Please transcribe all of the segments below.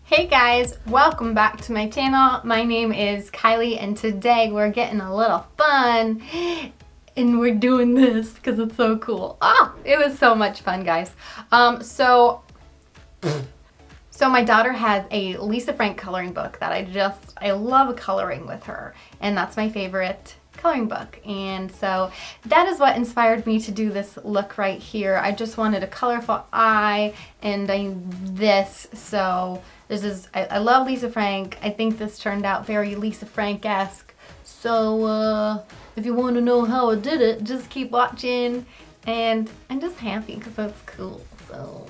Hey guys, welcome back to my channel. My name is Kylie and today we're getting a little fun and we're doing this because it's so cool. It was so much fun, guys. So my daughter has a Lisa Frank coloring book that I love coloring with her, and that's my favorite coloring book. And so that is what inspired me to do this look right here. I just wanted a colorful eye and this. So this is, I love Lisa Frank. I think this turned out very Lisa Frank-esque. So if you want to know how I did it, just keep watching. And I'm just happy because that's cool. So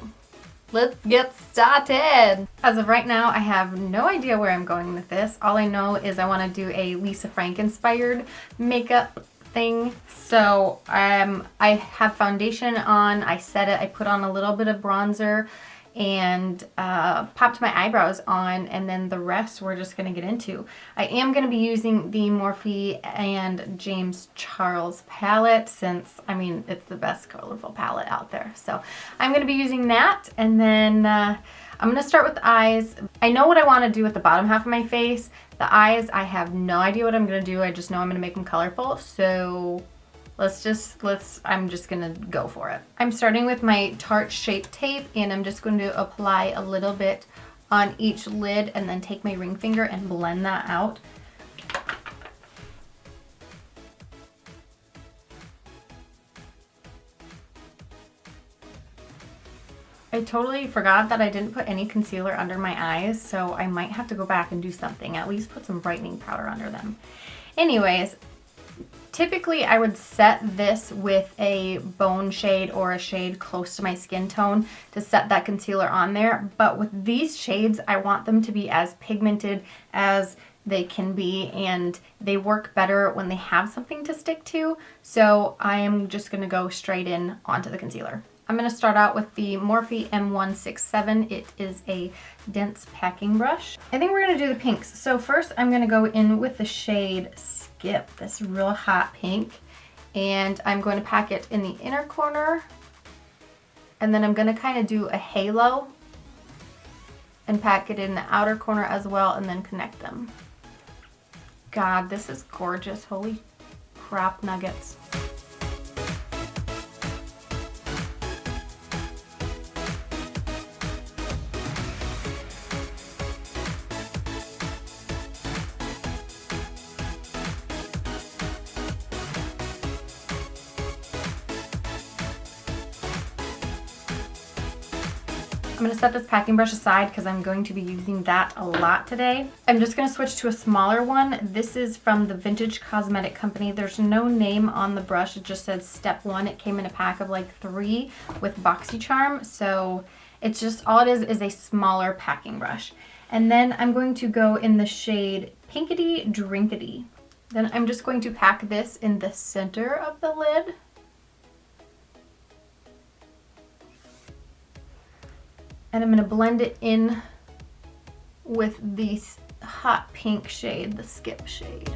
let's get started. As of right now, I have no idea where I'm going with this. All I know is I want to do a Lisa Frank inspired makeup thing. So I have foundation on, I set it, I put on a little bit of bronzer and popped my eyebrows on, and then the rest we're just going to get into. I am going to be using the Morphe and James Charles palette since, I mean, it's the best colorful palette out there. So I'm going to be using that, and then I'm going to start with the eyes. I know what I want to do with the bottom half of my face. The eyes, I have no idea what I'm going to do. I just know I'm going to make them colorful. So I'm just gonna go for it. I'm starting with my Tarte Shape Tape, and I'm just going to apply a little bit on each lid and then take my ring finger and blend that out. I totally forgot that I didn't put any concealer under my eyes, so I might have to go back and do something, at least put some brightening powder under them. Anyways, typically I would set this with a bone shade or a shade close to my skin tone to set that concealer on there, but with these shades I want them to be as pigmented as they can be, and they work better when they have something to stick to, so I am just going to go straight in onto the concealer. I'm going to start out with the Morphe M167. It is a dense packing brush. I think we're going to do the pinks. So first I'm going to go in with the shade Skip, this real hot pink, and I'm going to pack it in the inner corner, and then I'm going to kind of do a halo and pack it in the outer corner as well, and then connect them. God, this is gorgeous. Holy crap nuggets. I'm going to set this packing brush aside because I'm going to be using that a lot today. I'm just going to switch to a smaller one. This is from the Vintage Cosmetic Company. There's no name on the brush. It just says Step 1. It came in a pack of like 3 with BoxyCharm. So it's just, all it is a smaller packing brush. And then I'm going to go in the shade Pinkity Drinkity. Then I'm just going to pack this in the center of the lid. And I'm going to blend it in with the hot pink shade, the Skip shade.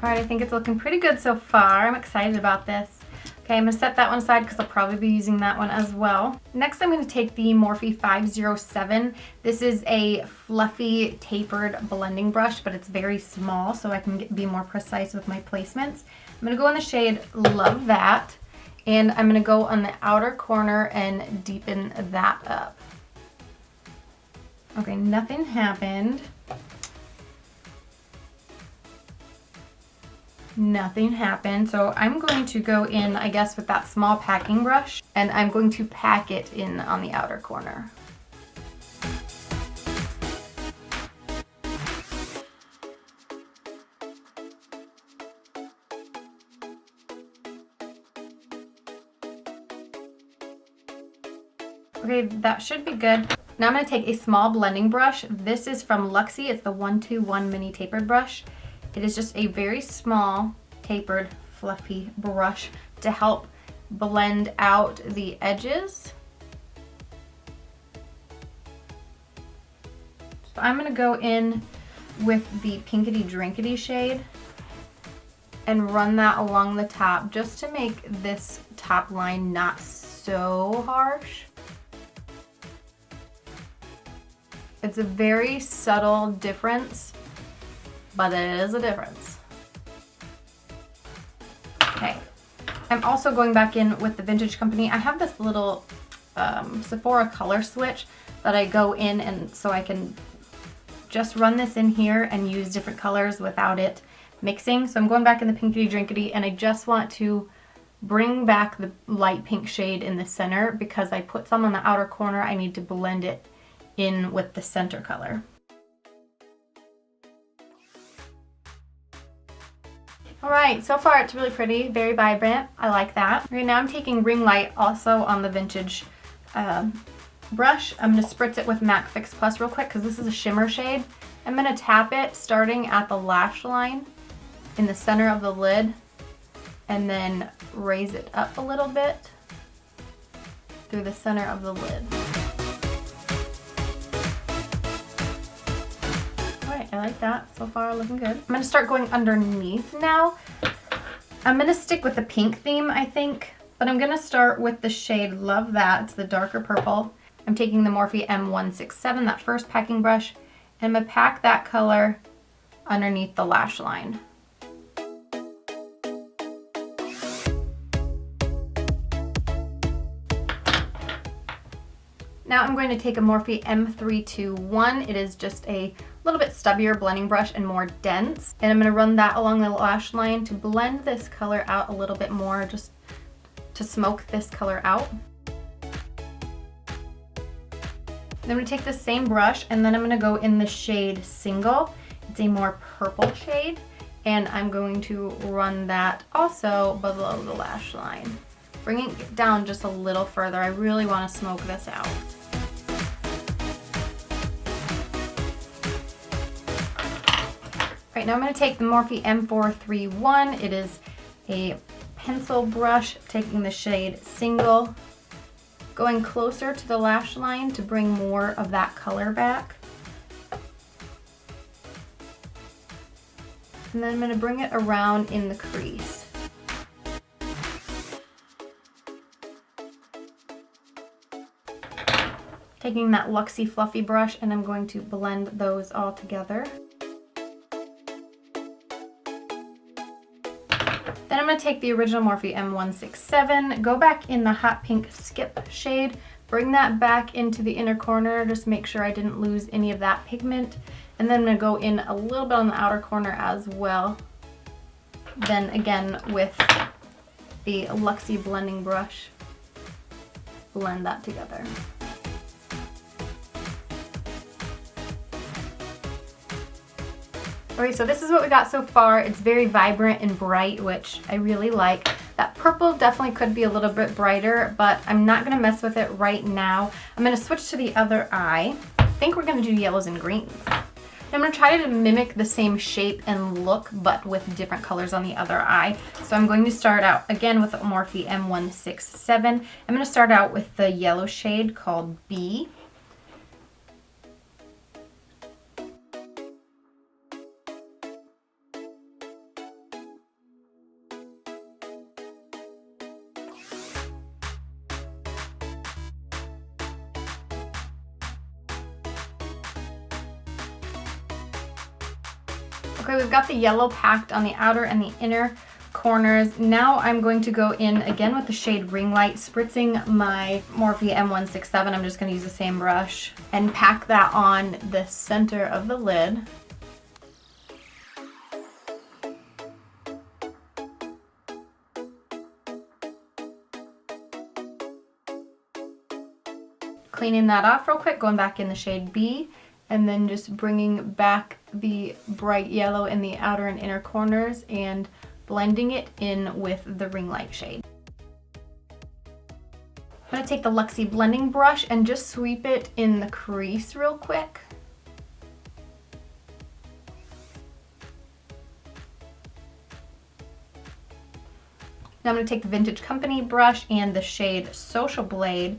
Alright, I think it's looking pretty good so far. I'm excited about this. Okay, I'm going to set that one aside because I'll probably be using that one as well. Next, I'm going to take the Morphe 507. This is a fluffy, tapered blending brush, but it's very small, so I can be more precise with my placements. I'm going to go in the shade Love That, and I'm going to go on the outer corner and deepen that up. Okay, nothing happened. Nothing happened, so I'm going to go in, I guess, with that small packing brush, and I'm going to pack it in on the outer corner. Okay, that should be good. Now I'm going to take a small blending brush. This is from Luxie. It's the 121 mini tapered brush. It is just a very small, tapered, fluffy brush to help blend out the edges. So I'm going to go in with the Pinkity Drinkity shade and run that along the top just to make this top line not so harsh. It's a very subtle difference, but it is a difference. Okay, I'm also going back in with the Vintage Company. I have this little Sephora color switch that I go in, and so I can just run this in here and use different colors without it mixing. So I'm going back in the Pinkity Drinkity, and I just want to bring back the light pink shade in the center because I put some on the outer corner. I need to blend it in with the center color. Alright, so far it's really pretty, very vibrant. I like that. Right now I'm taking Ring Light also on the Vintage brush. I'm going to spritz it with MAC Fix Plus real quick because this is a shimmer shade. I'm going to tap it starting at the lash line in the center of the lid and then raise it up a little bit through the center of the lid. Alright, I like that. So far looking good. I'm going to start going underneath now. I'm going to stick with the pink theme, I think, but I'm going to start with the shade Love That. It's the darker purple. I'm taking the Morphe M167, that first packing brush, and I'm going to pack that color underneath the lash line. Now I'm going to take a Morphe M321. It is just a little bit stubbier blending brush and more dense. And I'm going to run that along the lash line to blend this color out a little bit more, just to smoke this color out. Then I'm going to take the same brush and then I'm going to go in the shade Single. It's a more purple shade. And I'm going to run that also below the lash line. Bringing it down just a little further. I really want to smoke this out. Right, now I'm going to take the Morphe M431. It is a pencil brush, taking the shade Single, going closer to the lash line to bring more of that color back. And then I'm going to bring it around in the crease. Taking that Luxie Fluffy brush, and I'm going to blend those all together. Then I'm going to take the original Morphe M167, go back in the hot pink Skip shade, bring that back into the inner corner, just make sure I didn't lose any of that pigment. And then I'm going to go in a little bit on the outer corner as well. Then again with the Luxie blending brush, blend that together. Alright, so this is what we got so far. It's very vibrant and bright, which I really like. That purple definitely could be a little bit brighter, but I'm not going to mess with it right now. I'm going to switch to the other eye. I think we're going to do yellows and greens. I'm going to try to mimic the same shape and look, but with different colors on the other eye. So I'm going to start out again with the Morphe M167. I'm going to start out with the yellow shade called B. Okay, we've got the yellow packed on the outer and the inner corners. Now I'm going to go in again with the shade Ring Light, spritzing my Morphe M167. I'm just going to use the same brush and pack that on the center of the lid. Cleaning that off real quick, going back in the shade B, and then just bringing back the bright yellow in the outer and inner corners and blending it in with the Ring Light shade. I'm going to take the Luxie blending brush and just sweep it in the crease real quick. Now I'm going to take the Vintage Company brush and the shade Social Blade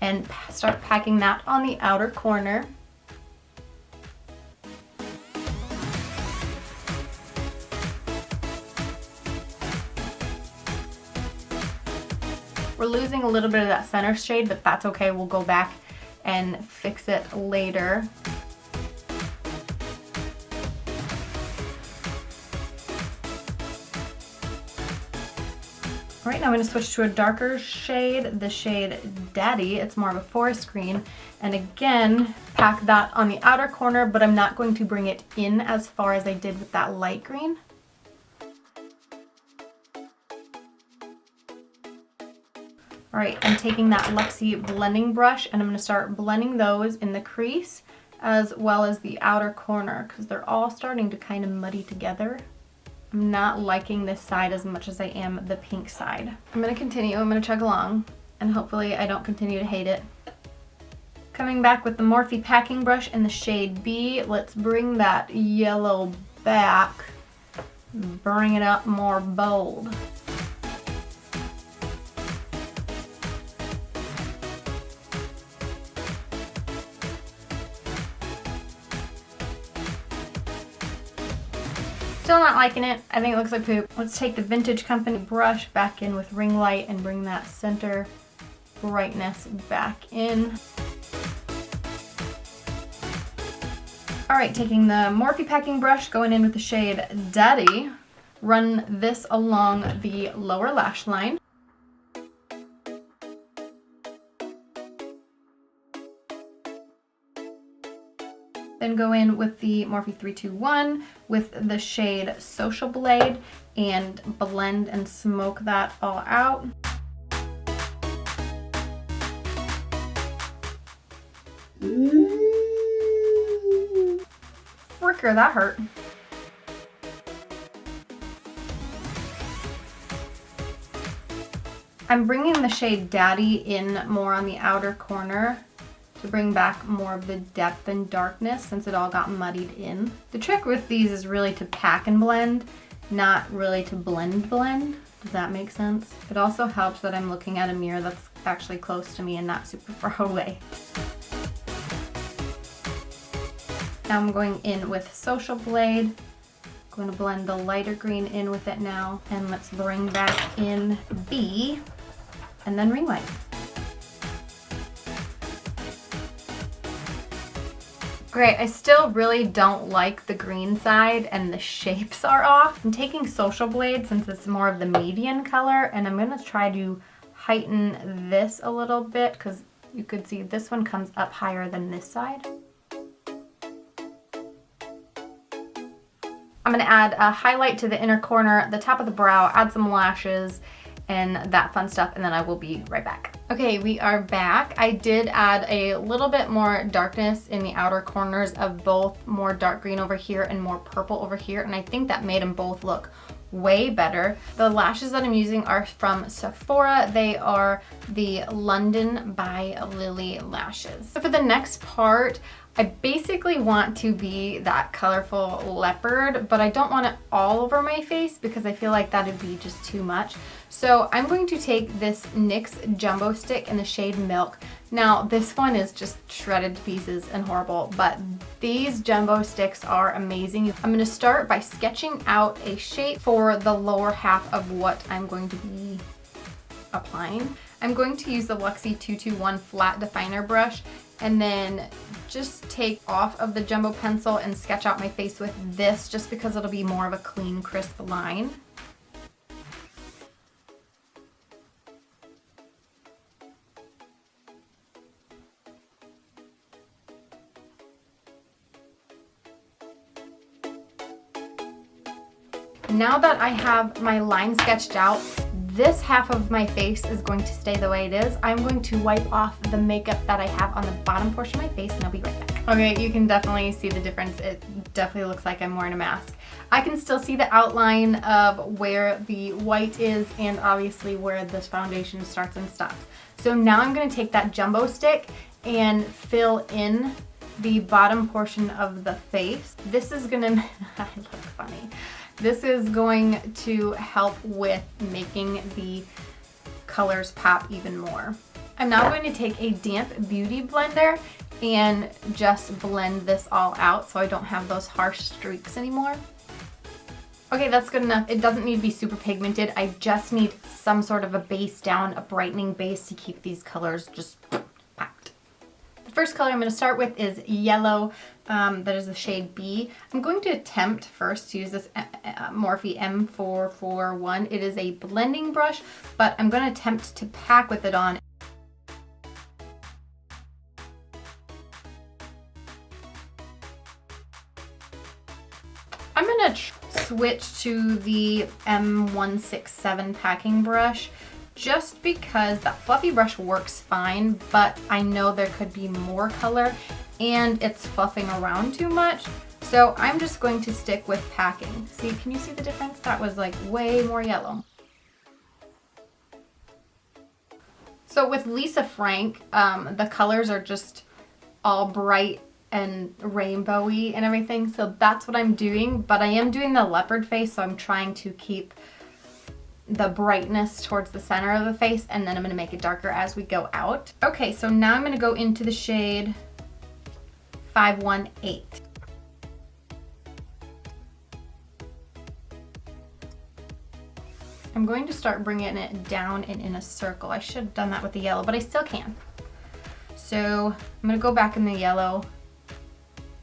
and start packing that on the outer corner. We're losing a little bit of that center shade, but that's okay. We'll go back and fix it later. All right, now I'm going to switch to a darker shade, the shade Daddy. It's more of a forest green. And again, pack that on the outer corner, but I'm not going to bring it in as far as I did with that light green. All right, I'm taking that Luxie blending brush and I'm going to start blending those in the crease as well as the outer corner because they're all starting to kind of muddy together. I'm not liking this side as much as I am the pink side. I'm going to continue, I'm going to chug along, and hopefully I don't continue to hate it. Coming back with the Morphe packing brush in the shade B, let's bring that yellow back, bring it up more bold. Still not liking it. I think it looks like poop. Let's take the Vintage Company brush back in with ring light and bring that center brightness back in. All right, taking the Morphe packing brush, going in with the shade Daddy, run this along the lower lash line. Then go in with the Morphe 321 with the shade Social Blade and blend and smoke that all out. Fricker, that hurt. I'm bringing the shade Daddy in more on the outer corner to bring back more of the depth and darkness since it all got muddied in. The trick with these is really to pack and blend, not really to blend. Does that make sense? It also helps that I'm looking at a mirror that's actually close to me and not super far away. Now I'm going in with Social Blade. I'm going to blend the lighter green in with it now, and let's bring back in B and then ring light. Great, I still really don't like the green side and the shapes are off. I'm taking Social Blade since it's more of the median color, and I'm gonna try to heighten this a little bit because you could see this one comes up higher than this side. I'm gonna add a highlight to the inner corner, the top of the brow, add some lashes, and that fun stuff, and then I will be right back. Okay, we are back. I did add a little bit more darkness in the outer corners of both, more dark green over here and more purple over here, and I think that made them both look way better. The lashes that I'm using are from Sephora. They are the London by Lily lashes. So for the next part, I basically want to be that colorful leopard, but I don't want it all over my face because I feel like that would be just too much. So I'm going to take this NYX Jumbo Stick in the shade Milk. Now this one is just shredded to pieces and horrible, but these jumbo sticks are amazing. I'm going to start by sketching out a shape for the lower half of what I'm going to be applying. I'm going to use the Luxie 221 flat definer brush and then just take off of the jumbo pencil and sketch out my face with this just because it'll be more of a clean, crisp line. Now that I have my line sketched out, this half of my face is going to stay the way it is. I'm going to wipe off the makeup that I have on the bottom portion of my face and I'll be right back. Okay, you can definitely see the difference. It definitely looks like I'm wearing a mask. I can still see the outline of where the white is and obviously where this foundation starts and stops. So now I'm going to take that jumbo stick and fill in the bottom portion of the face. This is gonna, I look funny. This is going to help with making the colors pop even more. I'm now going to take a damp beauty blender and just blend this all out so I don't have those harsh streaks anymore. Okay, that's good enough. It doesn't need to be super pigmented. I just need some sort of a base down, a brightening base to keep these colors just packed. The first color I'm going to start with is yellow. That is the shade B. I'm going to attempt first to use this Morphe M441. It is a blending brush, but I'm going to attempt to pack with it on. I'm going to switch to the M167 packing brush just because that fluffy brush works fine, but I know there could be more color and it's fluffing around too much. So I'm just going to stick with packing. See, can you see the difference? That was like way more yellow. So with Lisa Frank, the colors are just all bright and rainbowy and everything, so that's what I'm doing, but I am doing the leopard face, so I'm trying to keep the brightness towards the center of the face, and then I'm going to make it darker as we go out. Okay, so now I'm going to go into the shade 518. I'm going to start bringing it down and in a circle. I should have done that with the yellow, but I still can. So I'm going to go back in the yellow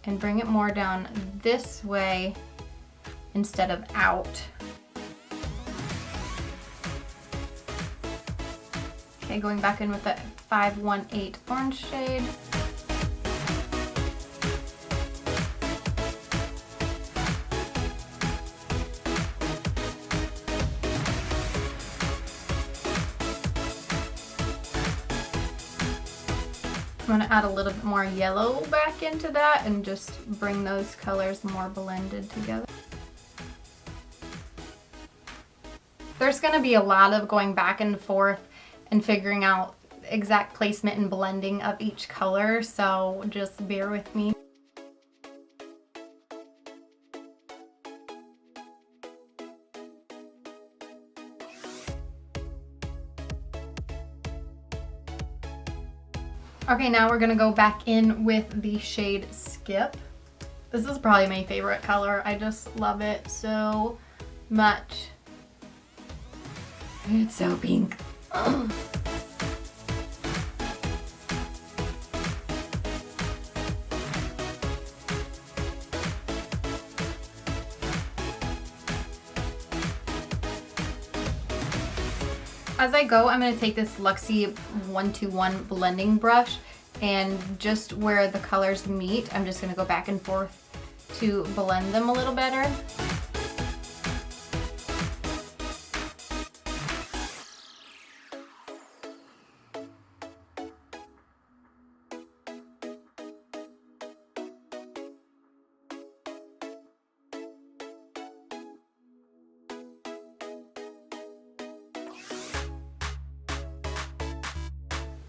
and bring it more down this way instead of out. Okay, going back in with the 518 orange shade. I'm going to add a little bit more yellow back into that and just bring those colors more blended together. There's going to be a lot of going back and forth and figuring out exact placement and blending of each color, so just bear with me. Okay, now we're gonna go back in with the shade Skip. This is probably my favorite color. I just love it so much. It's so pink. Ugh. As I go, I'm going to take this Luxie 121 blending brush, and just where the colors meet, I'm just going to go back and forth to blend them a little better.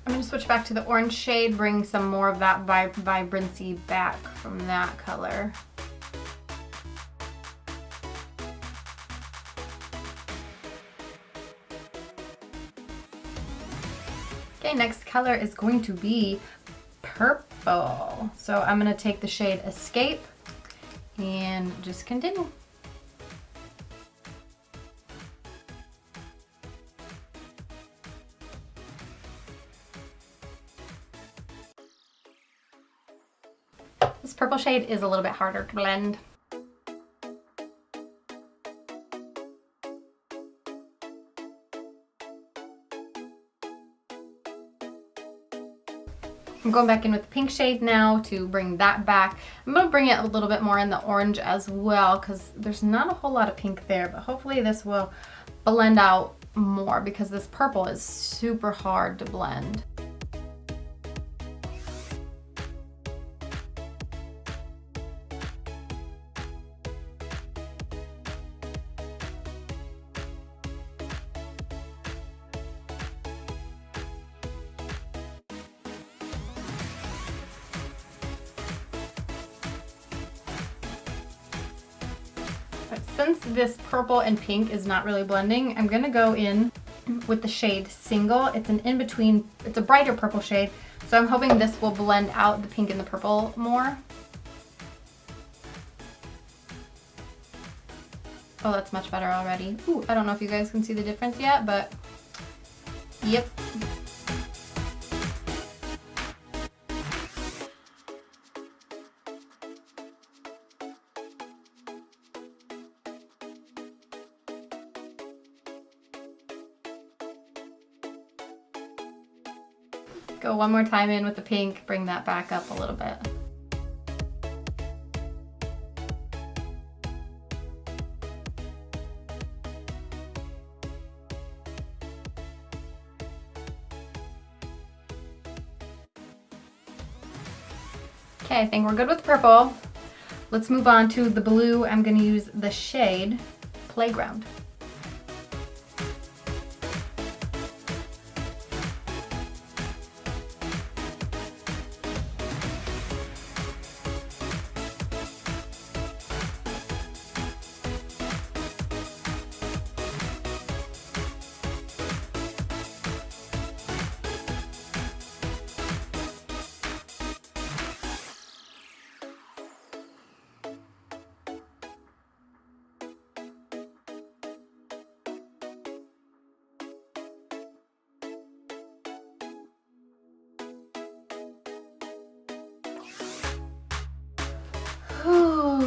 I'm going to switch back to the orange shade, bring some more of that vibrancy back from that color. Okay, next color is going to be purple. So I'm going to take the shade Escape and just continue. This purple shade is a little bit harder to blend. I'm going back in with the pink shade now to bring that back. I'm going to bring it a little bit more in the orange as well because there's not a whole lot of pink there, but hopefully this will blend out more because this purple is super hard to blend. Since this purple and pink is not really blending, I'm gonna go in with the shade Single. It's an in-between, it's a brighter purple shade, so I'm hoping this will blend out the pink and the purple more. Oh, that's much better already. Ooh, I don't know if you guys can see the difference yet, but yep. Go one more time in with the pink, bring that back up a little bit. Okay, I think we're good with the purple. Let's move on to the blue. I'm going to use the shade Playground.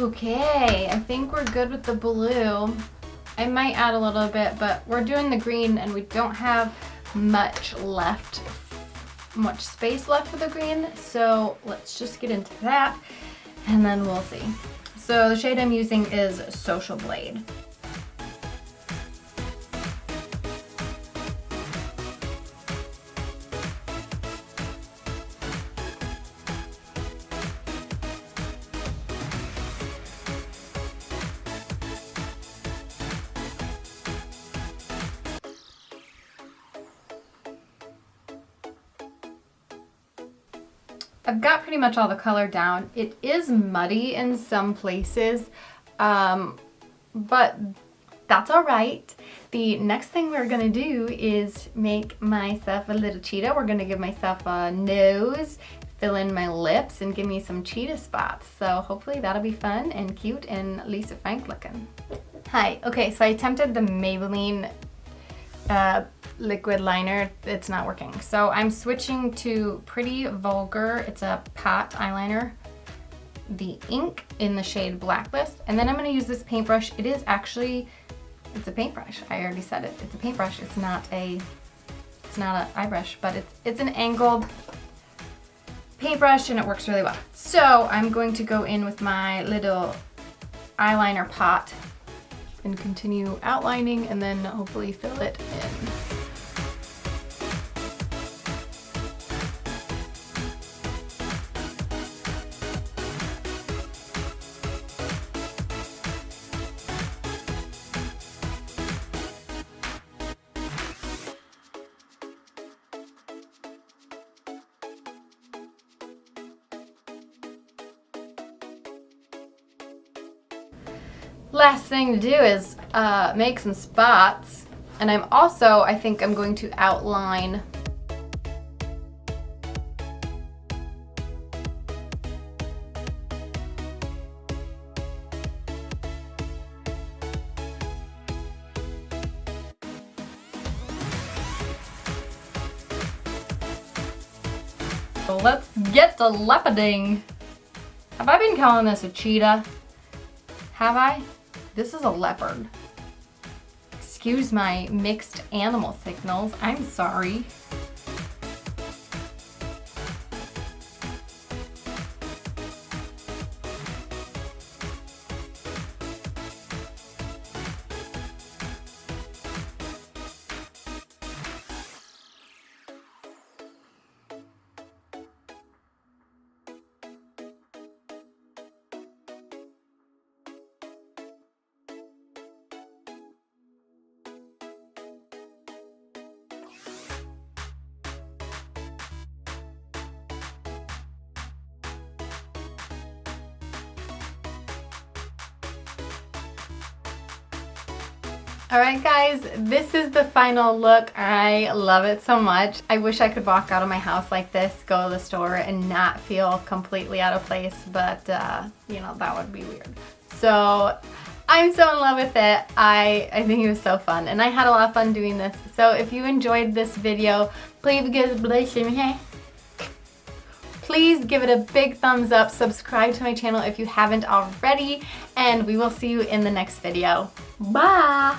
Okay, I think we're good with the blue. I might add a little bit, but we're doing the green and we don't have much space left for the green. So let's just get into that and then we'll see. So the shade I'm using is Social Blade. I've got pretty much all the color down. It is muddy in some places, but that's all right. The next thing we're gonna do is make myself a little cheetah. We're gonna give myself a nose, fill in my lips, and give me some cheetah spots. So hopefully that'll be fun and cute and Lisa Frank looking. Hi, okay, so I attempted the Maybelline liquid liner. It's not working. So I'm switching to Pretty Vulgar. It's a pot eyeliner. The ink in the shade Blacklist. And then I'm going to use this paintbrush. It's a paintbrush. I already said it. It's a paintbrush. It's not an eye brush, but it's an angled paintbrush and it works really well. So I'm going to go in with my little eyeliner pot and continue outlining and then hopefully fill it in. Last thing to do is make some spots, and I think I'm going to outline so let's get to leoparding. Have I been calling this a cheetah? Have I? This is a leopard. Excuse my mixed animal signals. I'm sorry. Alright guys, this is the final look. I love it so much. I wish I could walk out of my house like this, go to the store, and not feel completely out of place, but you know, that would be weird. So I'm so in love with it. I think it was so fun, and I had a lot of fun doing this. So if you enjoyed this video, please give it a big thumbs up, subscribe to my channel if you haven't already, and we will see you in the next video. Bye!